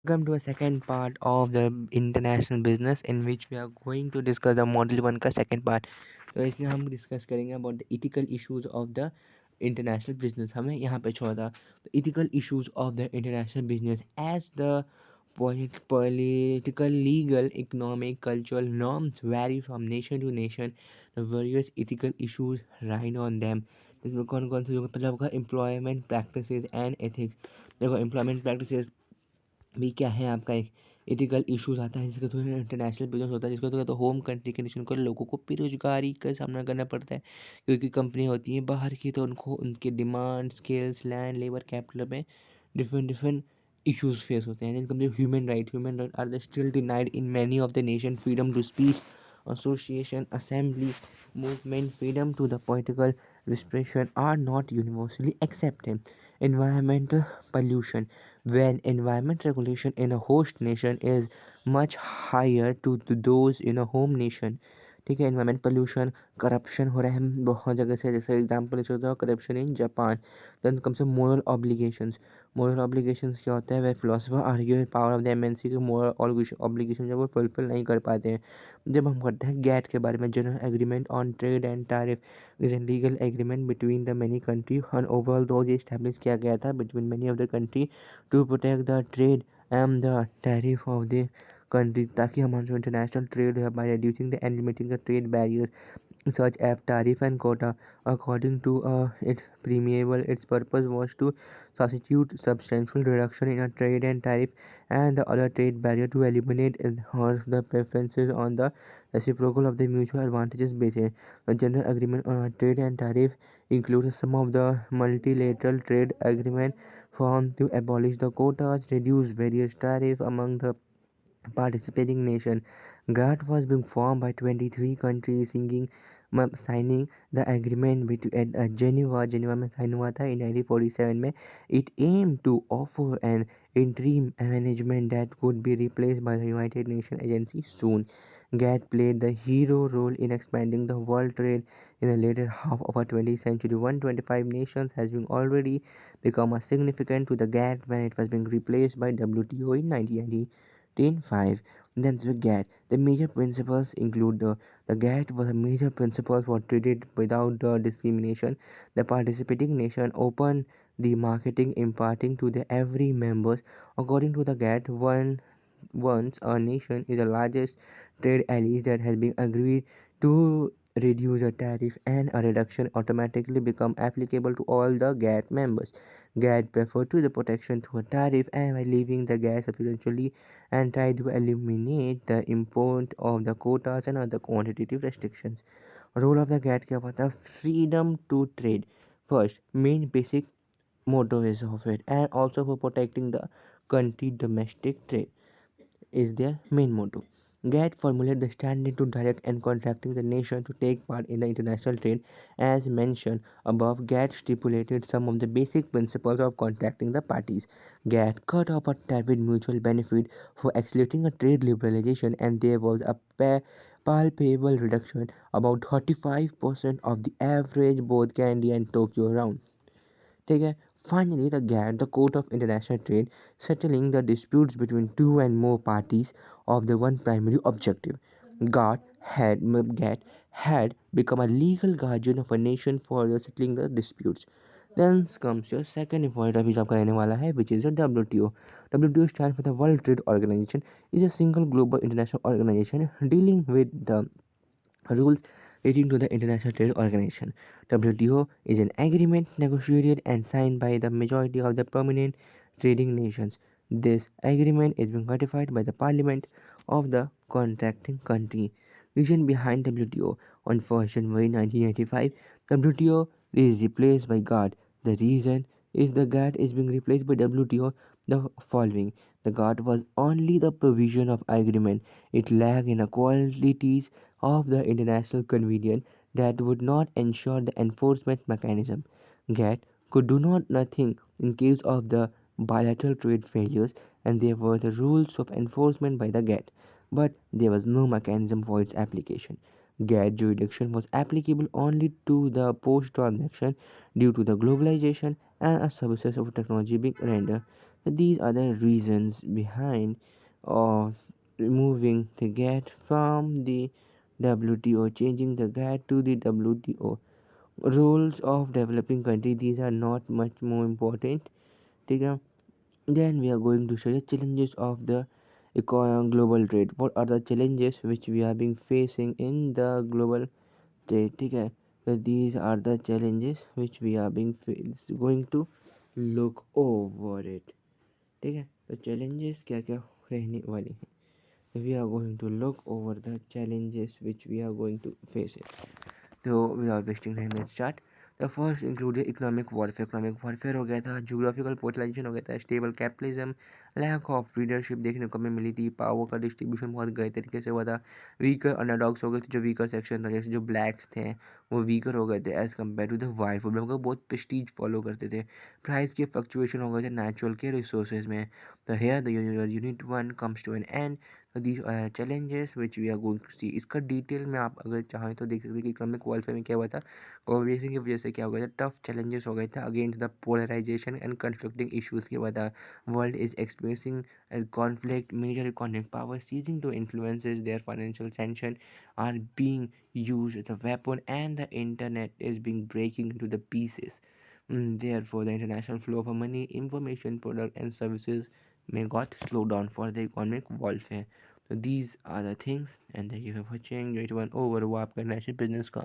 Welcome to a second part of the international business in which we are going to discuss the model 1 का second part. तो इसमें हम discuss करेंगे about the ethical issues of the international business. हमें यहाँ पे छोड़ा था the ethical issues of the international business as the political, legal, economic, cultural norms vary from nation to nation. The various ethical issues ride on them. जिसमें कौन कौन से जो मतलब का employment practices and ethics. देखो employment practices भी क्या है आपका एक एथिकल इश्यूज आता है जिसके थ्रू इंटरनेशनल बिजनेस होता है जिसके थ्रू तो होम कंट्री कंडीशन को लोगों को बेरोजगारी का सामना करना पड़ता है क्योंकि कंपनी होती है बाहर की तो उनको उनके demand skills land labour capital में डिफरेंट डिफरेंट इश्यूज फेस होते हैं जिनके human right are the still denied in many of the nation freedom to speech association assembly movement freedom to the political expression are not universally accepted. Environmental pollution, when environment regulation in a host nation is much higher to those in a home nation. ठीक है environment pollution corruption हो रहा है बहुत जगह से जैसे example ले सकते हो corruption in Japan then come से मोरल ऑब्लिगेशंस क्या होता है वे philosopher argue power of the MNC के मोरल ऑब्लिगेशन जब वो फुलफिल नहीं कर पाते हैं जब हम करते हैं गैट के बारे में general agreement on trade and tariff is an legal agreement between the many country and overall दो ये स्टैब्लिश किया गया था between many of the country to protect the trade and the tariff of the country ताकि हमारा जो international trade है by reducing the and limiting the trade barriers such as tariff and quota according to its permeable its purpose was to substitute substantial reduction in a trade and tariff and the other trade barrier to eliminate or the preferences on the reciprocal of the mutual advantages basis. The general agreement on trade and tariff includes some of the multilateral trade agreement formed to abolish the quotas, reduce various tariffs among the participating nation. GATT was being formed by 23 countries signing the agreement between Geneva में sign हुआ था in 1947 में. It aimed to offer an interim management that could be replaced by the United Nations agency soon. GATT played the hero role in expanding the world trade in the later half of the 20th century. 125 nations has been already become a significant to the GATT when it was being replaced by WTO in 1995. Then the GATT. The major principles include the GATT was a major principle for trade without the discrimination. The participating nation opened the marketing imparting to the every members. According to the GATT, once a nation is the largest trade allies that has been agreed to reduce a tariff and a reduction automatically become applicable to all the GATT members. GATT prefer to the protection to a tariff and by leaving the GATT substantially and try to eliminate the import of the quotas and other quantitative restrictions. Role of the GATT क्या पता freedom to trade. First, main basic motto is of it and also for protecting the country domestic trade is their main motto. GATT formulated the standard to direct and contracting the nation to take part in the international trade. As mentioned above, GATT stipulated some of the basic principles of contracting the parties. GATT cut off a tariff mutual benefit for accelerating a trade liberalization, and there was a palpable reduction, about 35% of the average both Candy and Tokyo round. ठीक है. Finally, the GATT, the Court of International Trade, settling the disputes between two and more parties of the one primary objective. GATT had become a legal guardian of a nation for the settling the disputes. Then comes your second important topic जो आपका रहने वाला है which is the WTO. WTO stands for the World Trade Organization. Is a single global international organization dealing with the rules relating to the International Trade Organization. WTO is an agreement negotiated and signed by the majority of the permanent trading nations. This agreement is being ratified by the Parliament of the contracting country. Reason behind WTO. On 1st January 1995, WTO is replaced by GATT. The reason is the GATT is being replaced by WTO the following. The GATT was only the provision of agreement. It lacked in qualities of the international convention that would not ensure the enforcement mechanism. GATT could do not nothing in case of the bilateral trade failures and there were the rules of enforcement by the GATT, but there was no mechanism for its application. GATT jurisdiction was applicable only to the post transaction due to the globalization and services of technology being rendered. These are the reasons behind of removing the GATT from the WTO, changing the GATT to the WTO. Roles of developing country, these are not much more important. ठीक है. Then we are going to study challenges of the global trade. What are the challenges which we are being facing in the global trade? ठीक है. So these are the challenges which we are being going to look over it. ठीक है. तो challenges क्या क्या रहने वाली हैं. We are going to look over the challenges which we are going to face it. तो without wasting time, let's start. The first included economic warfare. Economic warfare हो गया था, geographical polarization हो गया था, stable capitalism, lack of leadership देखने को हमें मिली थी, पावर का डिस्ट्रीब्यूशन बहुत गलत तरीके से हुआ था, वीकर अंडरडॉग्स हो गए थे, जो वीकर सेक्शन था जैसे जो ब्लैक्स थे वो वीकर हो गए थे as compared to the white, वो लोग बहुत प्रेस्टीज फॉलो करते थे, प्राइस के फ्लक्चुएशन हो गए थे नेचुरल के रिसोर्सेज में. तो here the unit one comes to an end. तो these challenges which we are going to see. इसका डिटेल में आप अगर चाहें तो देख सकते हैं कि इकोनॉमिक वारफेयर में क्या हुआ था, कोऑपरेशन की वजह से क्या हो गया था, टफ चैलेंजेस हो गए थे against the polarisation and conflicting issues की वजह. World is experiencing conflict, major economic powers seizing to influences their financial sanction are being used as a weapon, and the internet is being breaking into the pieces. Therefore, the international flow of money, information, product, and services may got slowed down for the economic warfare. So these are the things, and thank you for watching. जो one over वो आपका national business का